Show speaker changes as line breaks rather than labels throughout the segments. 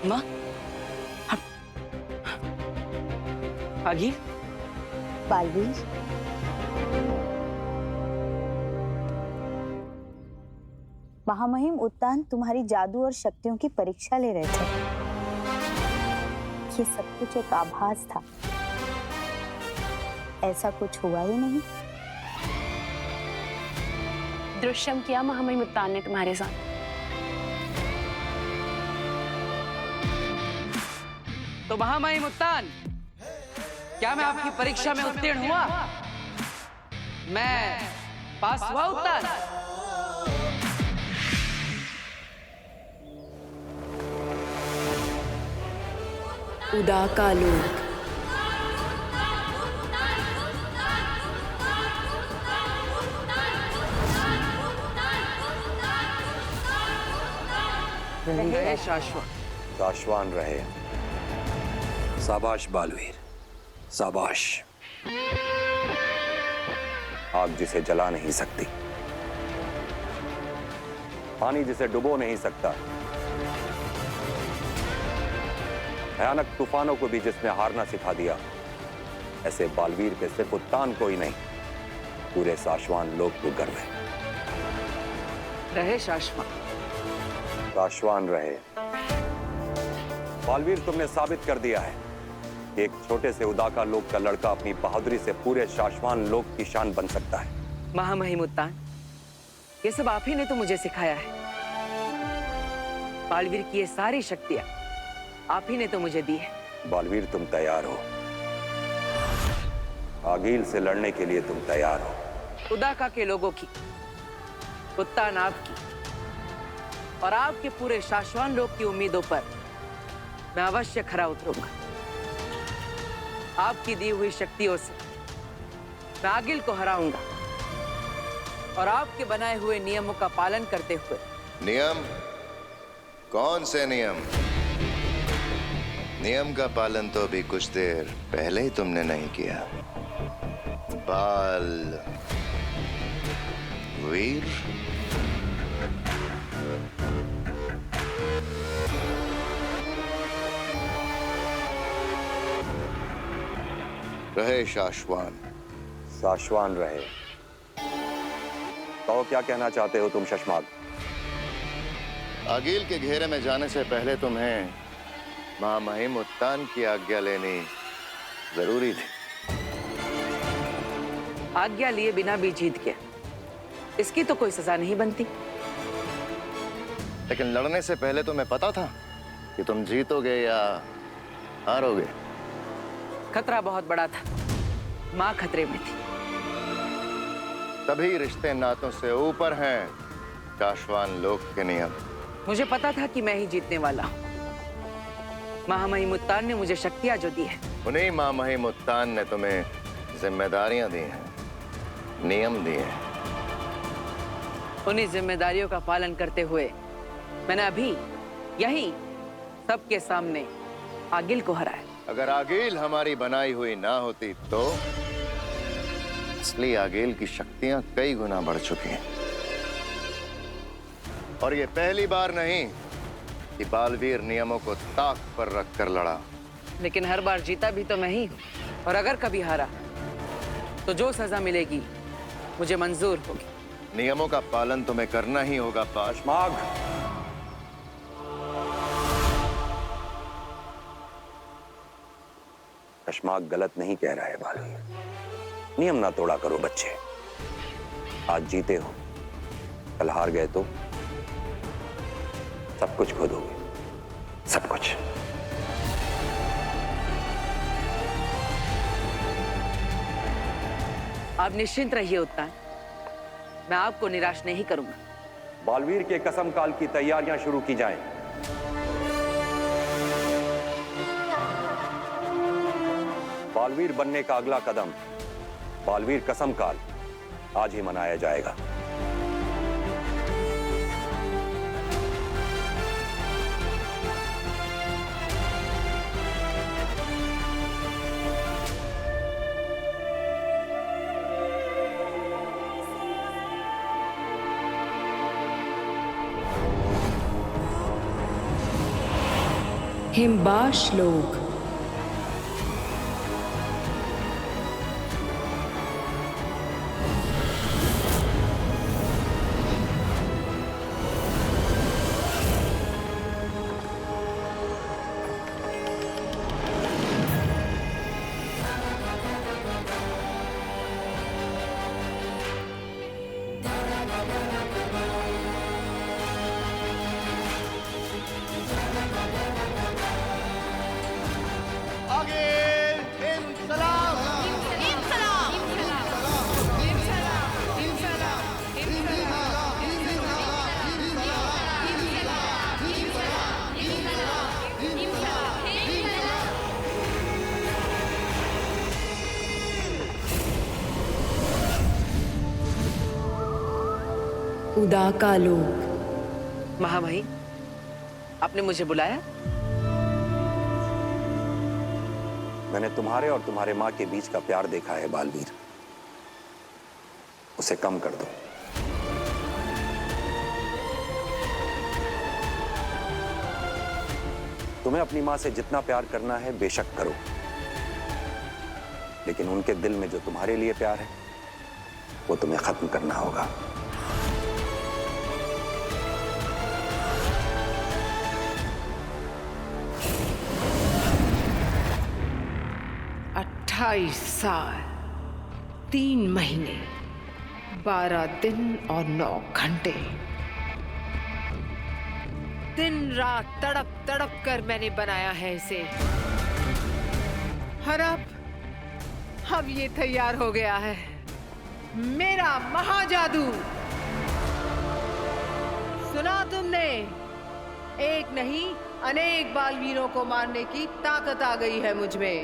माँ, आगे
बालवीर, महामहिम उत्तान तुम्हारी जादू और शक्तियों की परीक्षा ले रहे थे। ये सब कुछ एक आभास था, ऐसा कुछ हुआ ही नहीं।
दुष्यम किया महामहिम उत्तान ने तुम्हारे साथ।
तो महामहिम उत्तान, क्या मैं आपकी परीक्षा में उत्तीर्ण हुआ? मैं पास हुआ उत्तान?
उदाकालोक।
रहे शाश्वत।
शाश्वान रहे। शाबाश बालवीर, शाबाश। आग जिसे जला नहीं सकती, पानी जिसे डुबो नहीं सकता, भयानक तूफानों को भी जिसने हारना सिखा दिया, ऐसे बालवीर के सिर्फ उत्तान को ही नहीं, पूरे शाश्वान लोक को गर्व है।
रहे शाश्वत।
शाश्वान रहे। बालवीर, तुमने साबित कर दिया है कि एक छोटे से उदाका लोक का लड़का अपनी बहादुरी से पूरे शाश्वान लोक की शान बन सकता है।
महामहिम उत्तान, ये सब आप ही ने तो मुझे सिखाया है। बालवीर की ये सारी शक्तियां आप ही ने तो मुझे दी है।
बालवीर, तुम तैयार हो? आगील से लड़ने के लिए तुम तैयार हो?
उदाका के लोगों की, उत्तान आपकी और आपके पूरे शाश्वान लोक की उम्मीदों पर मैं अवश्य खरा उतरूंगा। आपकी दी हुई शक्तियों से मैं आगिल को हराऊंगा और आपके बनाए हुए नियमों का पालन करते हुए।
नियम? कौन से नियम? नियम का पालन तो अभी कुछ देर पहले ही तुमने नहीं किया। बाल वीर, रहे शाश्वान।
शाश्वान रहे। तो क्या कहना चाहते हो तुम शशमाग?
आगील के घेरे में जाने से पहले तुम्हें महामहिम उत्तान की आज्ञा लेनी जरूरी थी।
आज्ञा लिए बिना भी जीत गया, इसकी तो कोई सजा नहीं बनती।
लेकिन लड़ने से पहले तुम्हें पता था कि तुम जीतोगे या हारोगे?
खतरा बहुत बड़ा था, माँ खतरे में थी।
तभी रिश्ते नातों से ऊपर हैं शाश्वान लोक के नियम।
मुझे पता था कि मैं ही जीतने वाला हूँ। महामहिम उत्तान ने मुझे शक्तियां जो दी है,
उन्हीं महामहिम उत्तान ने तुम्हें जिम्मेदारियां दी हैं, नियम दिए हैं।
उन्हीं जिम्मेदारियों का पालन करते हुए मैंने अभी यही सबके सामने आगिल को हराया।
अगर आगील हमारी बनाई हुई ना होती तो असली आगील की शक्तियां कई गुना बढ़ चुकी हैं। और ये पहली बार नहीं कि बालवीर नियमों को ताक पर रखकर लड़ा।
लेकिन हर बार जीता भी तो मैं ही हूँ, और अगर कभी हारा तो जो सजा मिलेगी मुझे मंजूर होगी।
नियमों का पालन तुम्हें करना ही होगा पाश।
माग, शशमाग गलत नहीं कह रहा है बालवीर। नियम ना तोड़ा करो बच्चे। आज जीते हो, कल हार गए तो सब कुछ खो दोगे, सब कुछ।
आप निश्चिंत रहिए उत्तान, मैं आपको निराश नहीं करूंगा।
बालवीर के कसम काल की तैयारियां शुरू की जाएं। बालवीर बनने का अगला कदम, बालवीर कसम काल, आज ही मनाया जाएगा।
हिमबाश लोग। खुदा का लोग।
महामहिम, आपने मुझे बुलाया?
मैंने तुम्हारे और तुम्हारे माँ के बीच का प्यार देखा है बालवीर, उसे कम कर दो। तुम्हें अपनी माँ से जितना प्यार करना है बेशक करो, लेकिन उनके दिल में जो तुम्हारे लिए प्यार है वो तुम्हें खत्म करना होगा।
साल 3 महीने 12 दिन और 9 घंटे दिन रात तड़प तड़प कर मैंने बनाया है इसे, और अब ये तैयार हो गया है, मेरा महाजादू। सुना तुमने? एक नहीं अनेक बालवीरों को मारने की ताकत आ गई है मुझ में।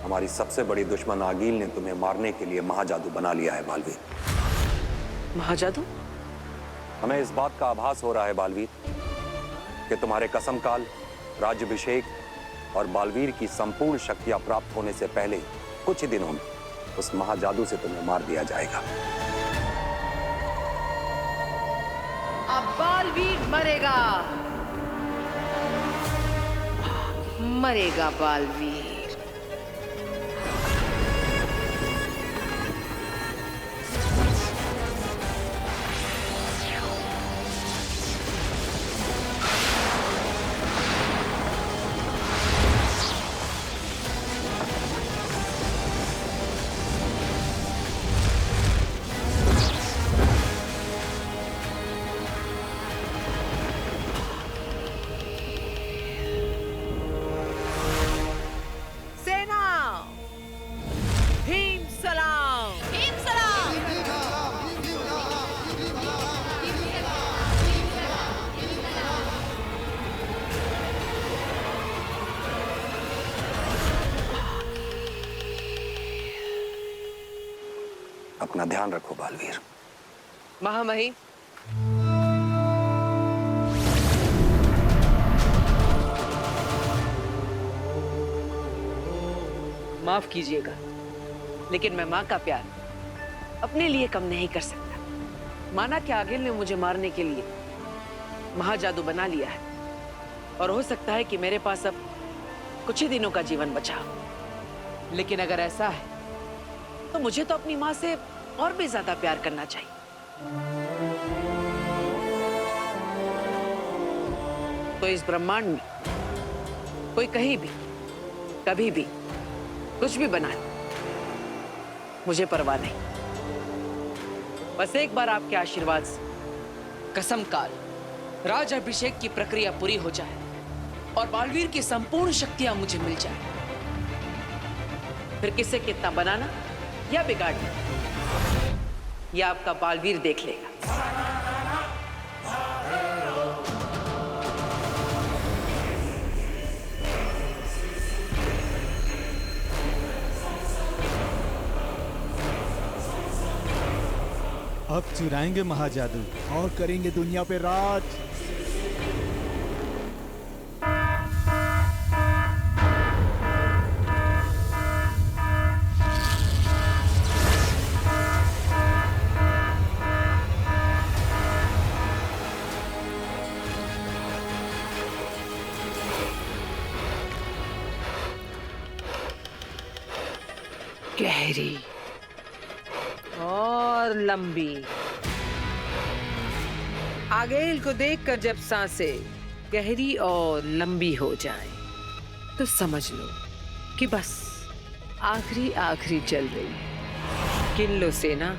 हमारी सबसे बड़ी दुश्मन आगील ने तुम्हें मारने के लिए महाजादू बना लिया है बालवीर।
महाजादू?
हमें इस बात का आभास हो रहा है बालवीर कि तुम्हारे कसम काल, राज्याभिषेक और बालवीर की संपूर्ण शक्तियां प्राप्त होने से पहले कुछ ही दिनों में उस महाजादू से तुम्हें मार दिया जाएगा।
अब बालवीर मरेगा, मरेगा बालवीर।
अपना ध्यान रखो बालवीर।
महामहिम, माफ कीजिएगा, लेकिन मैं माँ का प्यार अपने लिए कम नहीं कर सकता। माना कि आगिल ने मुझे मारने के लिए महाजादू बना लिया है, और हो सकता है कि मेरे पास अब कुछ ही दिनों का जीवन बचा हो। लेकिन अगर ऐसा है तो मुझे तो अपनी माँ से और भी ज्यादा प्यार करना चाहिए। तो इस ब्रह्मांड में कोई कहीं भी, कभी भी, कुछ भी बना ले, मुझे परवाह नहीं। बस एक बार आपके आशीर्वाद से कसम काल, राज्याभिषेक की प्रक्रिया पूरी हो जाए और बालवीर की संपूर्ण शक्तियां मुझे मिल जाए, फिर किसे कितना बनाना या बिगाड़ना, या आपका बालवीर देख लेगा।
अब चुराएंगे महाजादू और करेंगे दुनिया पे राज।
गहरी और लंबी। आगेल को देखकर जब सांसें गहरी और लंबी हो जाएं, तो समझ लो कि बस आखिरी चल रही है। गिन लो सेना,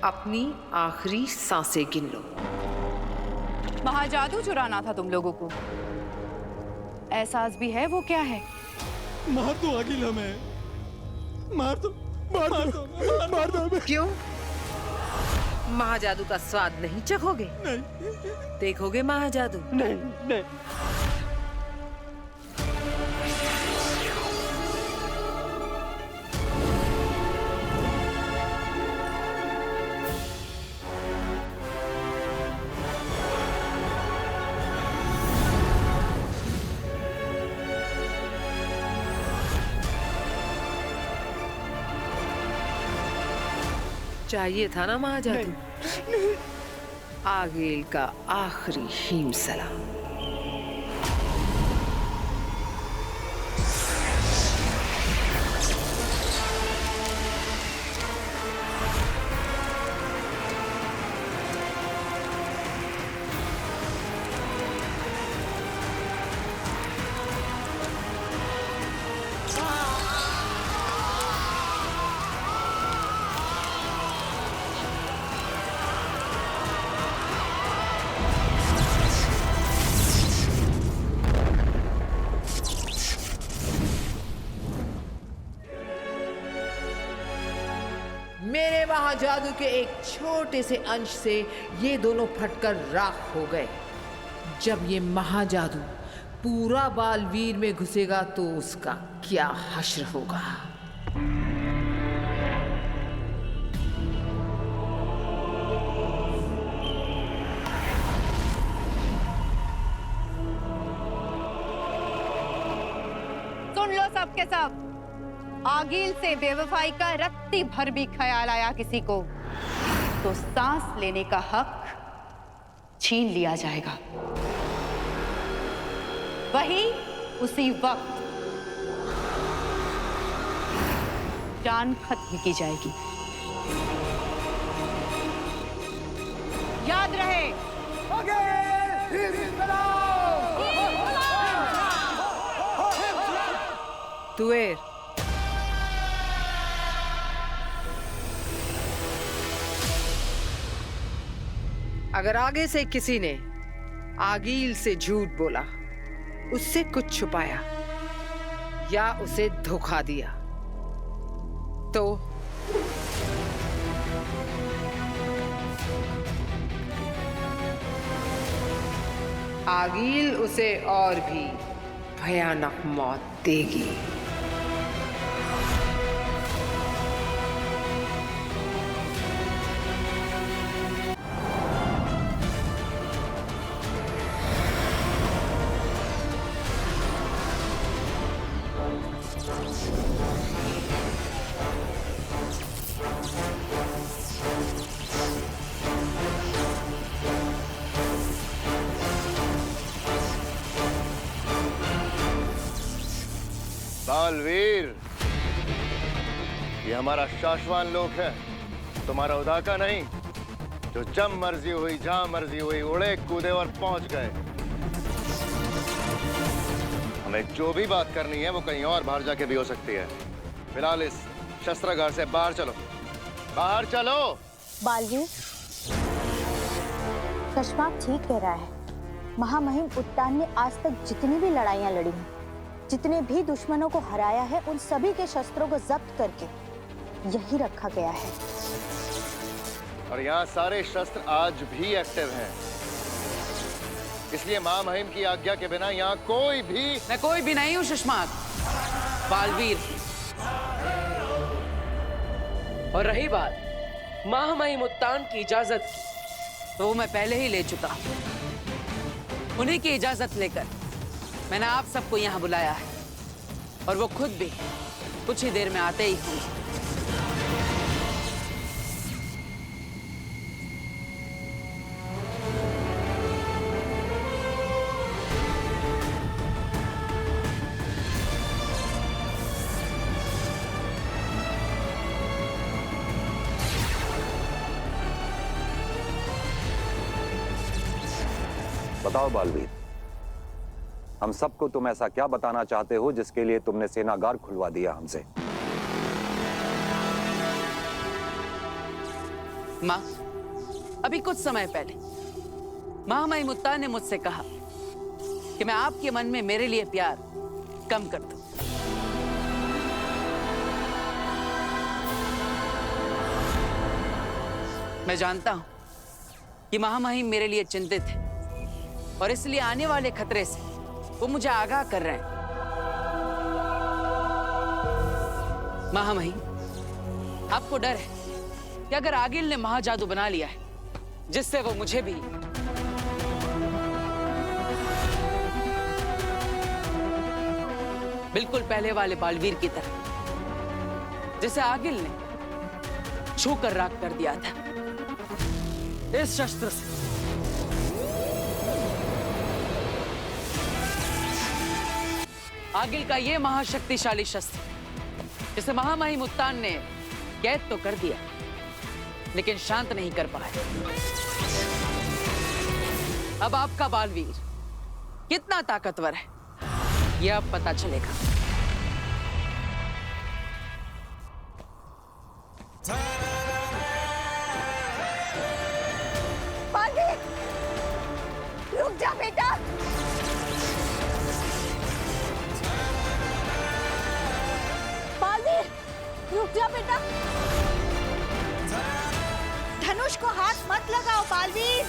अपनी आखिरी सांसें गिन लो।
महाजादू चुराना था तुम लोगों को, एहसास भी है वो क्या है?
मार दो आगिल हमें, मार दो।
क्यों? महाजादू का स्वाद नहीं चखोगे?
नहीं।
देखोगे महाजादू?
नहीं।
चाहिए था ना महाजादू? आगेल का आखिरी हीम सलाम।
मेरे महाजादू के एक छोटे से अंश से ये दोनों फटकर राख हो गए। जब ये महाजादू पूरा बालवीर में घुसेगा तो उसका क्या हश्र होगा।
सुन लो सब के सब, आगील से बेवफाई का रत्ती भर भी ख्याल आया किसी को तो सांस लेने का हक छीन लिया जाएगा। वही उसी वक्त जान खत्म की जाएगी। याद रहे,
तुएर, अगर आगे से किसी ने आगील से झूठ बोला, उससे कुछ छुपाया या उसे धोखा दिया तो आगील उसे और भी भयानक मौत देगी।
बालवीर, ये हमारा शाश्वान लोक है, तुम्हारा उदा का नहीं, जो जब मर्जी हुई जहां मर्जी हुई उड़े कूदे और पहुंच गए। हमें जो भी बात करनी है वो कहीं और बाहर जाके भी हो सकती है। फिलहाल इस शस्त्रागार से बाहर चलो, बाहर चलो।
बालवीर, कश्माप ठीक कह रहा है। महामहिम उत्तान ने आज तक जितनी भी लड़ाइयां लड़ी हैं, जितने भी दुश्मनों को हराया है उन सभी के शस्त्रों को जब्त करके यही रखा गया है।
और यहाँ सारे शस्त्र आज भी एक्टिव हैं। इसलिए मां महिम की आज्ञा के बिना यहाँ कोई भी।
मैं कोई भी नहीं हूं सुषमा, बालवीर। और रही बात महामहिम उत्तान की इजाजत की, तो वो मैं पहले ही ले चुका हूं। उन्हीं की इजाजत लेकर मैंने आप सबको यहाँ बुलाया है, और वो खुद भी कुछ ही देर में आते ही होंगे।
बताओ बालवीर, हम सबको तुम ऐसा क्या बताना चाहते हो जिसके लिए तुमने सेनागार खुलवा दिया हमसे?
माँ, अभी कुछ समय पहले महामहिम उत्तान ने मुझसे कहा कि मैं आपके मन में मेरे लिए प्यार कम कर दूं। मैं जानता हूं कि महामहिम मेरे लिए चिंतित है, और इसलिए आने वाले खतरे से वो मुझे आगाह कर रहे हैं। महामहिम, आपको डर है कि अगर आगिल ने महाजादू बना लिया है जिससे वो मुझे भी बिल्कुल पहले वाले बालवीर की तरह, जिसे आगिल ने छूकर राख कर दिया था, इस शस्त्र से आगिल का ये महाशक्तिशाली शस्त्र, जिसे महामहिम उत्तान ने कैद तो कर दिया लेकिन शांत नहीं कर पाए। अब आपका बालवीर कितना ताकतवर है यह अब पता चलेगा।
बालवीर, रुक जा बेटा। बालवीर, रुक जा बेटा। धनुष को हाथ मत लगाओ बालवीर।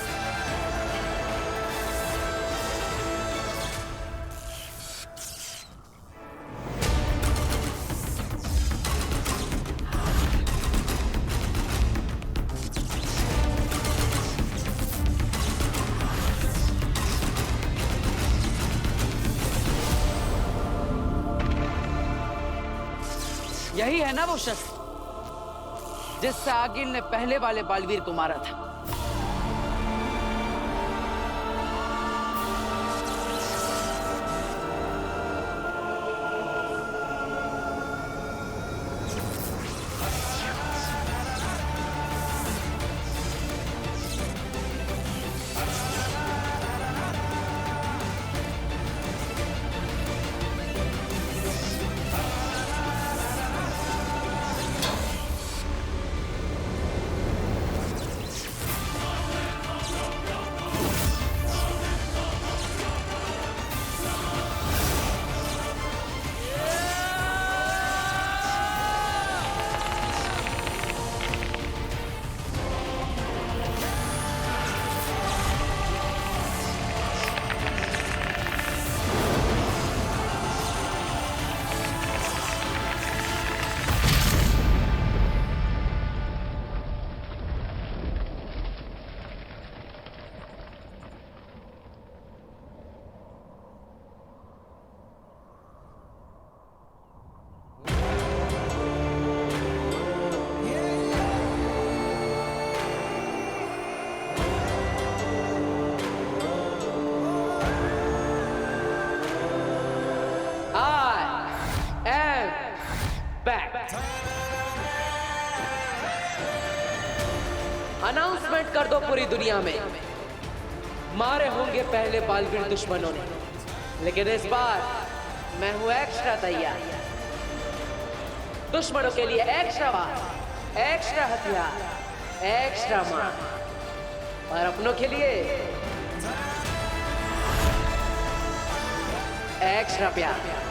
यही है ना वो शस्त्र जिससे आगिल ने पहले वाले बालवीर को मारा था। अनाउंसमेंट कर दो पूरी दुनिया में, मारे होंगे पहले बालवीर दुश्मनों ने, लेकिन इस बार मैं हूं एक्स्ट्रा तैयार। दुश्मनों के लिए एक्स्ट्रा वार, एक्स्ट्रा हथियार, एक्स्ट्रा मार, और अपनों के लिए एक्स्ट्रा प्यार।